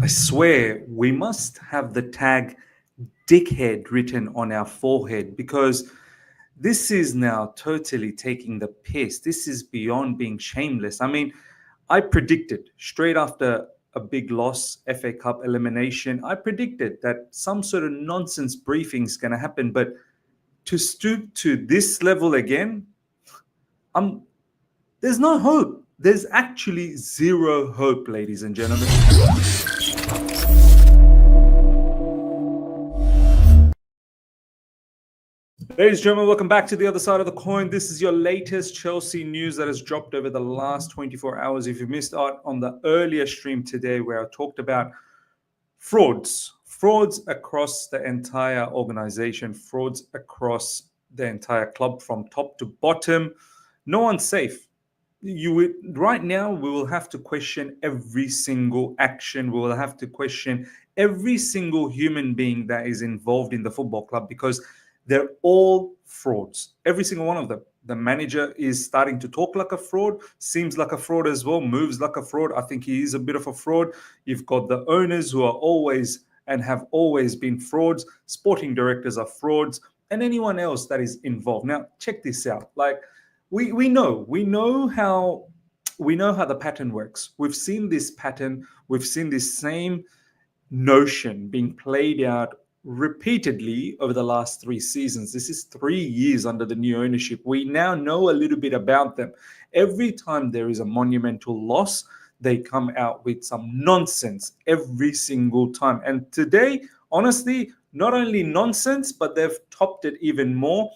I swear we must have the tag dickhead written on our forehead, because this is now totally taking the piss. This is beyond being shameless. I mean, I predicted straight after a big loss, FA Cup elimination, I predicted that some sort of nonsense briefing is going to happen. But to stoop to this level again, there's no hope. There's actually zero hope, ladies and gentlemen. Ladies and gentlemen, welcome back to the other side of the coin. This is your latest Chelsea news that has dropped over the last 24 hours. If you missed out on the earlier stream today where I talked about frauds across the entire organization, frauds across the entire club from top to bottom, no one's safe. Right now, we will have to question every single action. We will have to question every single human being that is involved in the football club, because they're all frauds, every single one of them. The manager is starting to talk like a fraud, seems like a fraud as well, moves like a fraud. I think he is a bit of a fraud. You've got the owners who are always and have always been frauds. Sporting directors are frauds, and anyone else that is involved. Now, check this out. Like, we know how the pattern works. We've seen this pattern. We've seen this same notion being played out repeatedly over the last 3 seasons. This is 3 years under the new ownership. We now know a little bit about them. Every time there is a monumental loss, they come out with some nonsense every single time. And today, honestly, not only nonsense, but they've topped it even more.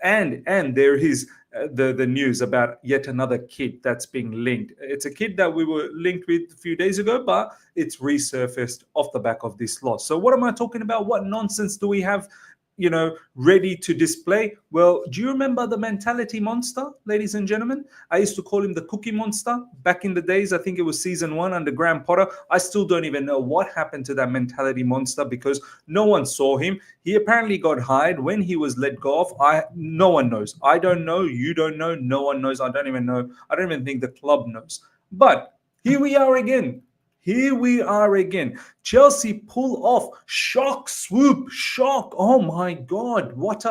And there is the news about yet another kid that's being linked. It's a kid that we were linked with a few days ago, but it's resurfaced off the back of this loss. So what am I talking about? What nonsense do we have, ready to display? Well, do you remember the mentality monster, ladies and gentlemen? I used to call him the cookie monster back in the days. I think it was season 1 under Graham Potter. I still don't even know what happened to that mentality monster, because no one saw him. He apparently got hired when he was let go of. No one knows. I don't know. You don't know. No one knows. I don't even know. I don't even think the club knows. But here we are again. Chelsea pull off shock swoop. Oh my God. What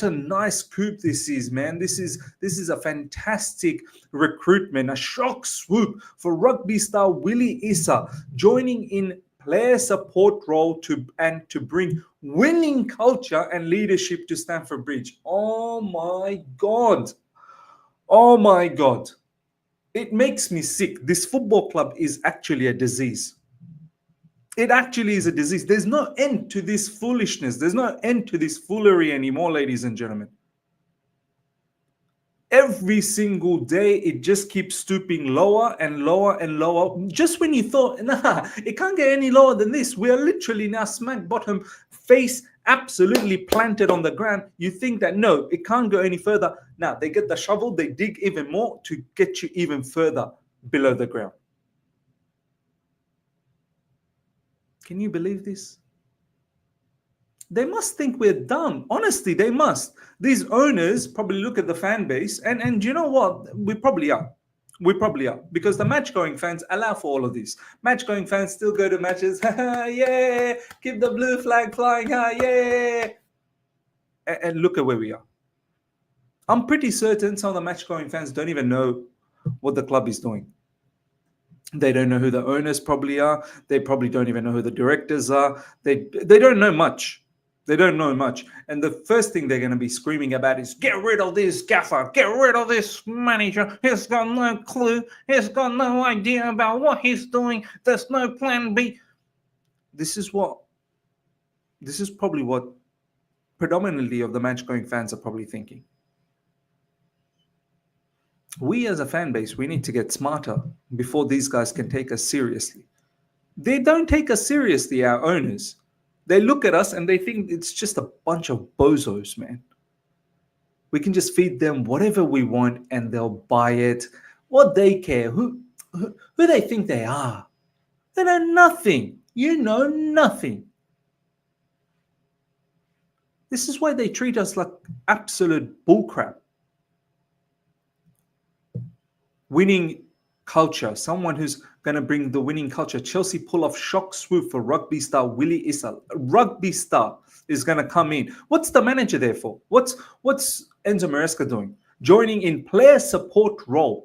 a nice coup this is, man. This is a fantastic recruitment, a shock swoop for rugby star Willie Isa, joining in player support role to bring winning culture and leadership to Stamford Bridge. Oh my God. It makes me sick. This football club is actually a disease. It actually is a disease. There's no end to this foolishness. There's no end to this foolery anymore, ladies and gentlemen. Every single day, it just keeps stooping lower and lower and lower. Just when you thought, it can't get any lower than this. We are literally now smack bottom, face absolutely planted on the ground. You think that, no, it can't go any further. Now, they get the shovel, they dig even more to get you even further below the ground. Can you believe this? They must think we're dumb. Honestly, they must. These owners probably look at the fan base, and you know what? We probably are. Because the match-going fans allow for all of this. Match-going fans still go to matches. Yeah, keep the blue flag flying high. Yeah. And look at where we are. I'm pretty certain some of the match-going fans don't even know what the club is doing. They don't know who the owners probably are. They probably don't even know who the directors are. They don't know much. They don't know much. And the first thing they're going to be screaming about is, get rid of this gaffer. Get rid of this manager. He's got no clue. He's got no idea about what he's doing. There's no plan B. This is probably what predominantly of the match-going fans are probably thinking. We as a fan base, we need to get smarter before these guys can take us seriously. They don't take us seriously, our owners. They look at us and they think it's just a bunch of bozos, man. We can just feed them whatever we want and they'll buy it. What they care, who they think they are. They know nothing. You know nothing. This is why they treat us like absolute bullcrap. Winning culture, someone who's going to bring the winning culture. Chelsea pull off shock swoop for rugby star Willie Isa. A rugby star is going to come in. What's the manager there for? What's Enzo Maresca doing? Joining in player support role,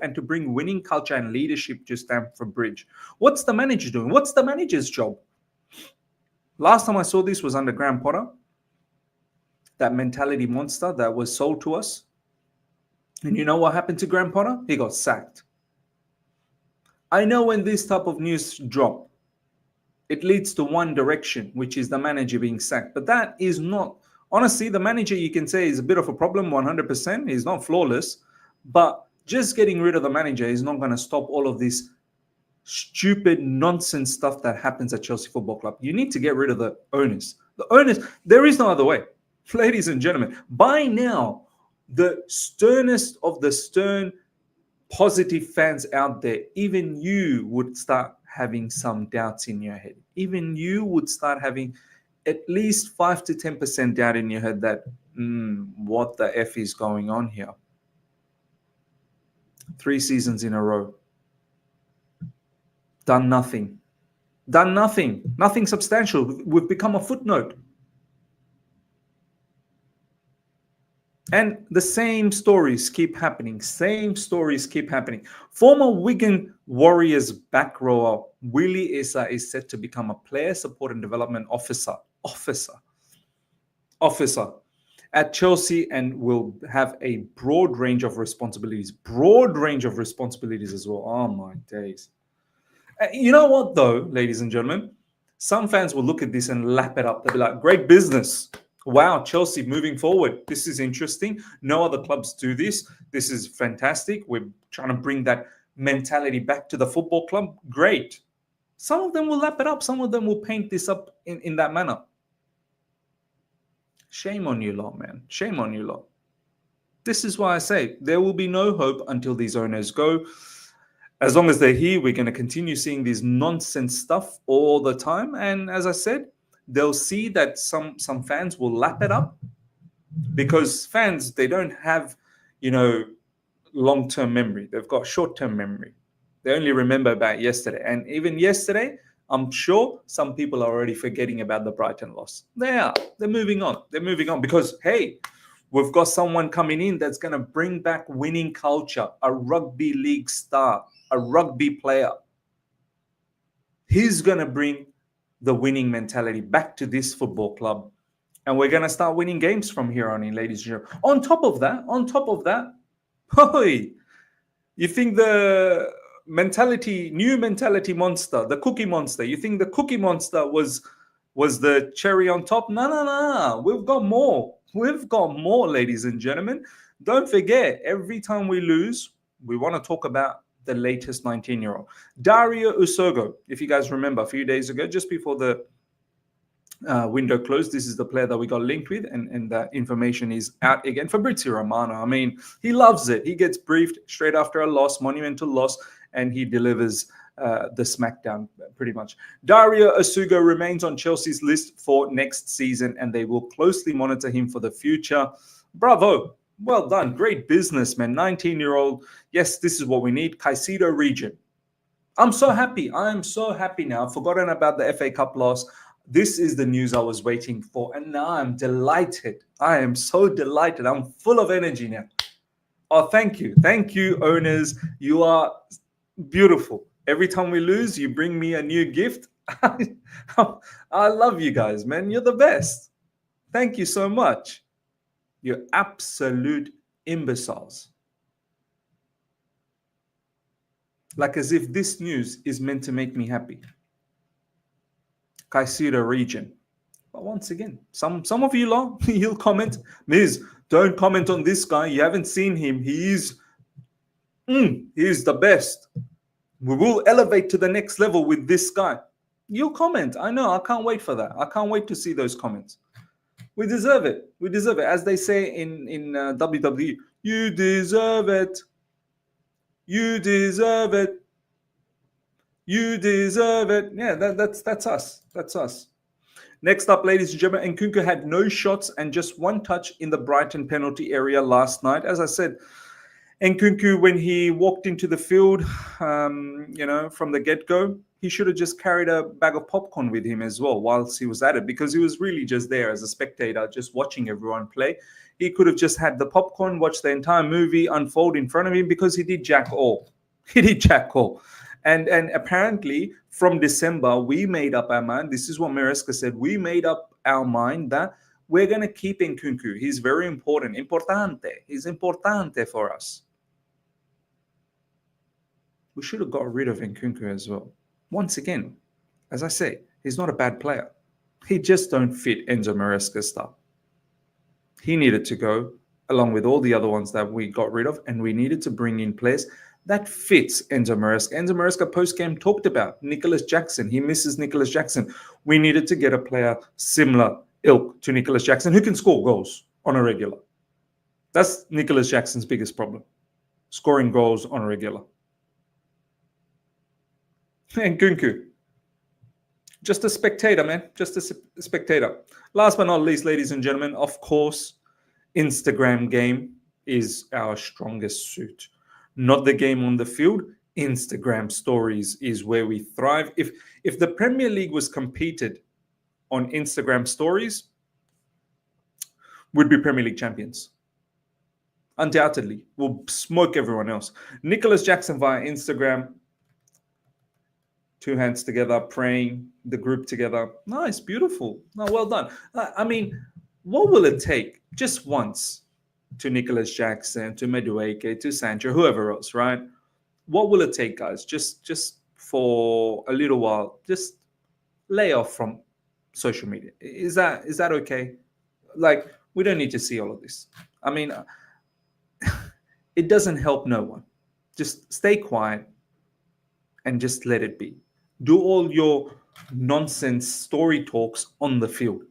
and to bring winning culture and leadership to Stamford Bridge. What's the manager doing? What's the manager's job? Last time I saw this was under Graham Potter, that mentality monster that was sold to us. And you know what happened to Graham Potter? He got sacked. I know when this type of news drop, it leads to one direction, which is the manager being sacked. But that is not, honestly, the manager, you can say, is a bit of a problem, 100%. He's not flawless. But just getting rid of the manager is not going to stop all of this stupid nonsense stuff that happens at Chelsea Football Club. You need to get rid of the owners. The owners, there is no other way. Ladies and gentlemen, by now, the sternest of the stern positive fans out there, even you would start having some doubts in your head. Even you would start having at least 5 to 10% doubt in your head that, what the F is going on here? 3 seasons in a row. Done nothing. Nothing substantial. We've become a footnote. And the same stories keep happening. Former Wigan Warriors back rower Willie Isa is set to become a player support and development officer at Chelsea, and will have a broad range of responsibilities as well. Oh my days. You know what though, ladies and gentlemen? Some fans will look at this and lap it up. They'll be like, great business. Wow, Chelsea moving forward. This is interesting. No other clubs do this. This is fantastic. We're trying to bring that mentality back to the football club. Great. Some of them will lap it up. Some of them will paint this up in that manner. Shame on you lot, man. Shame on you lot. This is why I say there will be no hope until these owners go. As long as they're here, we're going to continue seeing this nonsense stuff all the time. And as I said, they'll see that some fans will lap it up, because fans, they don't have, long-term memory. They've got short-term memory. They only remember about yesterday. And even yesterday, I'm sure some people are already forgetting about the Brighton loss. They are. They're moving on. Because, hey, we've got someone coming in that's going to bring back winning culture, a rugby league star, a rugby player. He's going to bring the winning mentality back to this football club, and we're going to start winning games from here on in, ladies and gentlemen. On top of that, you think the new mentality monster, the cookie monster, you think the cookie monster was the cherry on top? No. We've got more, ladies and gentlemen. Don't forget, every time we lose, we want to talk about the latest 19-year-old. Dario Usogo, if you guys remember, a few days ago, just before the window closed, this is the player that we got linked with, and that information is out again. Fabrizio Romano, I mean, he loves it. He gets briefed straight after a loss, monumental loss, and he delivers the smackdown pretty much. Dario Usogo remains on Chelsea's list for next season, and they will closely monitor him for the future. Bravo. Well done. Great business, man. 19-year-old. Yes, this is what we need. Caicedo region. I'm so happy. I am so happy now. I've forgotten about the FA Cup loss. This is the news I was waiting for. And now I'm delighted. I am so delighted. I'm full of energy now. Oh, thank you. Thank you, owners. You are beautiful. Every time we lose, you bring me a new gift. I love you guys, man. You're the best. Thank you so much. You're absolute imbeciles. Like as if this news is meant to make me happy. Caicedo region. But once again, some of you lot, you'll comment, Miz, don't comment on this guy. You haven't seen him. He's the best. We will elevate to the next level with this guy. You'll comment. I know. I can't wait for that. I can't wait to see those comments. We deserve it. As they say in WWE, you deserve it. You deserve it. Yeah, that's us. That's us. Next up, ladies and gentlemen, Nkunku had no shots and just one touch in the Brighton penalty area last night. As I said, Nkunku, when he walked into the field, from the get-go, he should have just carried a bag of popcorn with him as well whilst he was at it, because he was really just there as a spectator, just watching everyone play. He could have just had the popcorn, watched the entire movie unfold in front of him, because he did jack all. He did jack all. And apparently from December, we made up our mind. This is what Maresca said. We made up our mind that we're going to keep Nkunku. He's very important. Importante. He's importante for us. We should have got rid of Nkunku as well. Once again, as I say, he's not a bad player. He just don't fit Enzo Maresca's style. He needed to go, along with all the other ones that we got rid of, and we needed to bring in players that fits Enzo Maresca. Enzo Maresca post-game talked about Nicholas Jackson. He misses Nicholas Jackson. We needed to get a player similar ilk to Nicholas Jackson who can score goals on a regular. That's Nicholas Jackson's biggest problem, scoring goals on a regular. And Nkunku, just a spectator, man. Just a spectator. Last but not least, ladies and gentlemen, of course, Instagram game is our strongest suit. Not the game on the field. Instagram stories is where we thrive. If the Premier League was competed on Instagram stories, we'd be Premier League champions. Undoubtedly. We'll smoke everyone else. Nicholas Jackson via Instagram, 2 hands together, praying, the group together. Nice, beautiful. No, well done. I mean, what will it take just once to Nicholas Jackson, to Madueke, to Sancho, whoever else, right? What will it take, guys? Just for a little while, just lay off from social media. Is that okay? Like, we don't need to see all of this. I mean, it doesn't help no one. Just stay quiet and just let it be. Do all your nonsense story talks on the field.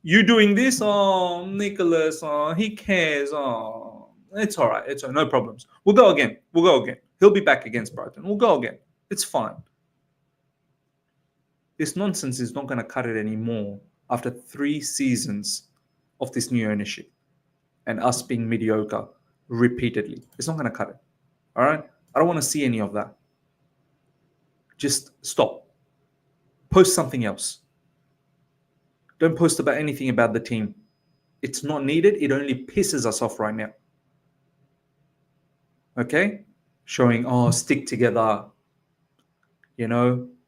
You doing this? Oh, Nicholas, oh, he cares. Oh, it's all right. It's all right. No problems. We'll go again. He'll be back against Brighton. We'll go again. It's fine. This nonsense is not going to cut it anymore after 3 seasons of this new ownership and us being mediocre repeatedly. It's not going to cut it. All right? I don't want to see any of that. Just stop. Post something else. Don't post about anything about the team. It's not needed. It only pisses us off right now. Okay? Showing, stick together.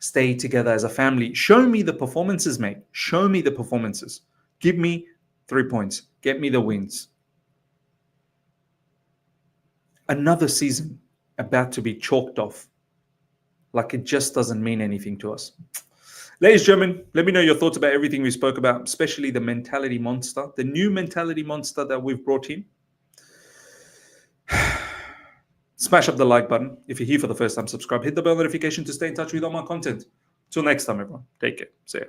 Stay together as a family. Show me the performances, mate. Show me the performances. Give me 3 points. Get me the wins. Another season about to be chalked off. Like it just doesn't mean anything to us. Ladies and gentlemen, let me know your thoughts about everything we spoke about, especially the mentality monster, the new mentality monster that we've brought in. Smash up the like button. If you're here for the first time, subscribe. Hit the bell notification to stay in touch with all my content. Till next time, everyone. Take care. See ya.